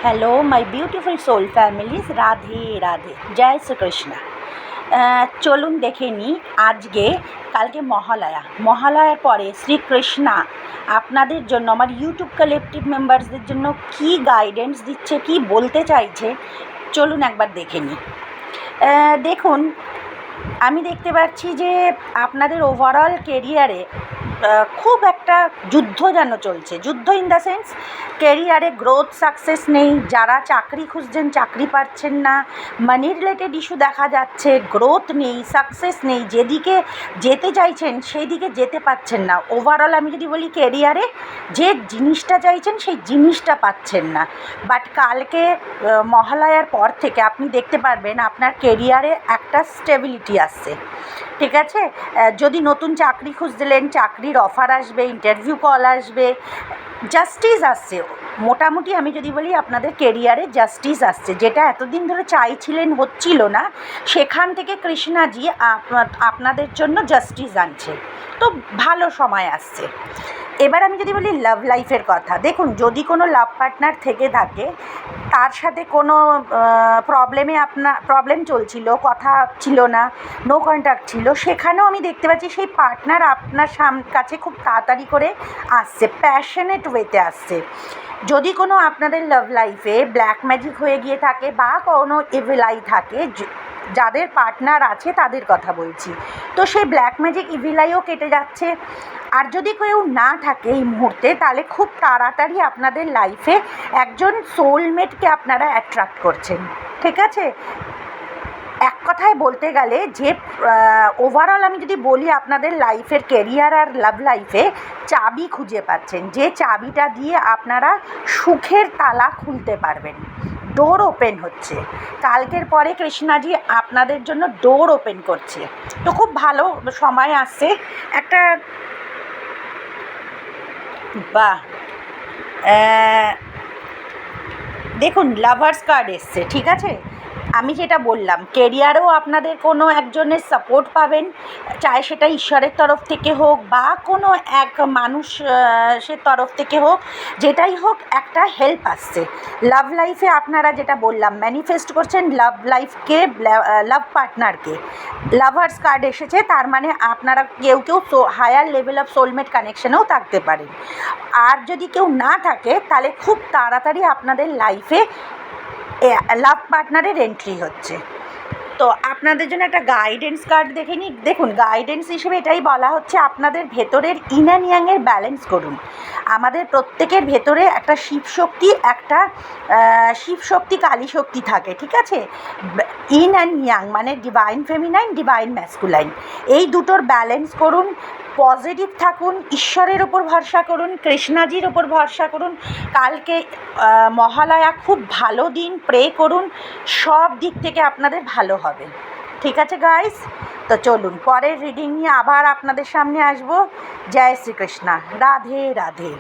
Hello my beautiful soul families, Radhe Radhe, জয় শ্রীকৃষ্ণ। চলুন দেখে নিই কালকে মহালয়ার পরে শ্রীকৃষ্ণা আপনাদের জন্য, আমার ইউটিউব কালেকটিভ মেম্বার্সদের জন্য কী গাইডেন্স দিচ্ছে, কী বলতে চাইছে, চলুন একবার দেখে নিই। দেখুন, আমি দেখতে পাচ্ছি যে আপনাদের ওভারঅল কেরিয়ারে খুব একটা যুদ্ধ যেন চলছে। যুদ্ধ ইন দ্য সেন্স, কেরিয়ারে গ্রোথ সাকসেস নেই, যারা চাকরি খুঁজছেন চাকরি পাচ্ছেন না, মানি রিলেটেড ইস্যু দেখা যাচ্ছে, গ্রোথ নেই, সাকসেস নেই, যেদিকে যেতে চাইছেন সেই দিকে যেতে পাচ্ছেন না। ওভারঅল আমি যদি বলি, কেরিয়ারে যে জিনিসটা চাইছেন সেই জিনিসটা পাচ্ছেন না। বাট কালকে মহালয়ার পর থেকে আপনি দেখতে পারবেন আপনার কেরিয়ারে একটা স্টেবিলিটি আসছে। ঠিক আছে, যদি নতুন চাকরি খুঁজছিলেন, চাকরির অফার আসবে, ইন্টারভিউ কল আসবে, জাস্টিস আসছে। মোটামুটি আমি যদি বলি, আপনাদের কেরিয়ারে জাস্টিস আসছে, যেটা এতদিন ধরে চাইছিলেন হচ্ছিল না, সেখান থেকে কৃষ্ণাজি আপনাদের জন্য জাস্টিস আনছে। তো ভালো সময় আসছে। এবার আমি যদি বলি লাভ লাইফের কথা, দেখুন, যদি কোনো লাভ পার্টনার থেকে থাকে, তার সাথে কোনো প্রবলেম চলছিল, কথা ছিল না, নো কন্ট্যাক্ট ছিল, সেখানেও আমি দেখতে পাচ্ছি সেই পার্টনার আপনার কাছে খুব তাড়াতাড়ি করে আসছে, প্যাশনেট ওয়েতে আসছে। যদি কোনো আপনাদের লাভ লাইফে ব্ল্যাক ম্যাজিক হয়ে গিয়ে থাকে বা কোনো ইভিল আই থাকে, যাদের পার্টনার আছে তাদের কথা বলছি, তো সেই ব্ল্যাক ম্যাজিক ইভিল আইও কেটে যাচ্ছে। আর যদি কেউ না থাকে এই মুহূর্তে, তাহলে খুব তাড়াতাড়ি আপনাদের লাইফে একজন সোলমেটকে আপনারা অ্যাট্রাক্ট করছেন। ঠিক আছে, এক কথায় বলতে গেলে যে ওভারঅল আমি যদি বলি, আপনাদের লাইফের কেরিয়ার আর লাভ লাইফে চাবি খুঁজে পাচ্ছেন, যে চাবিটা দিয়ে আপনারা সুখের তালা খুলতে পারবেন। ডোর ওপেন হচ্ছে, কালকের পরে কৃষ্ণাজি আপনাদের জন্য ডোর ওপেন করছে। তো খুব ভালো সময় আসছে একটা। বাহ, দেখুন, লাভার্স কার্ড এসছে। ঠিক আছে, আমি যেটা বললাম, কেরিয়ারেও আপনাদের কোনো একজনের সাপোর্ট পাবেন, চাই সেটা ঈশ্বরের তরফ থেকে হোক বা কোনো এক মানুষের তরফ থেকে হোক, যেটাই হোক, একটা হেল্প আসছে। লাভ লাইফে আপনারা যেটা বললাম, ম্যানিফেস্ট করছেন লাভ লাইফকে, লাভ পার্টনারকে। লাভার্স কার্ড এসেছে, তার মানে আপনারা কেউ হায়ার লেভেল অফ সোলমেট কানেকশনেও থাকতে পারেন। আর যদি কেউ না থাকে, তাহলে খুব তাড়াতাড়ি আপনাদের লাইফে লাভ পার্টনারের এন্ট্রি হচ্ছে। তো আপনাদের জন্য একটা গাইডেন্স কার্ড দেখে নিই। দেখুন, গাইডেন্স হিসেবে এটাই বলা হচ্ছে, আপনাদের ভেতরের ইন অ্যান্ড ইয়াংয়ের ব্যালেন্স করুন। আমাদের প্রত্যেকের ভেতরে একটা শিবশক্তি কালী শক্তি থাকে। ঠিক আছে, ইন অ্যান্ড ইয়াং মানে ডিভাইন ফেমিনাইন, ডিভাইন ম্যাসকুলাইন, এই দুটোর ব্যালেন্স করুন। পজিটিভ থাকুন, ঈশ্বরের ওপর ভরসা করুন, কৃষ্ণাজির ওপর ভরসা করুন। কালকে মহালয়া, খুব ভালো দিন, প্রে করুন, সব দিক থেকে আপনাদের ভালো হবে। ঠিক আছে গাইস, তো চলুন পরের রিডিং নিয়ে আবার আপনাদের সামনে আসবো। জয় শ্রীকৃষ্ণ, রাধে রাধে।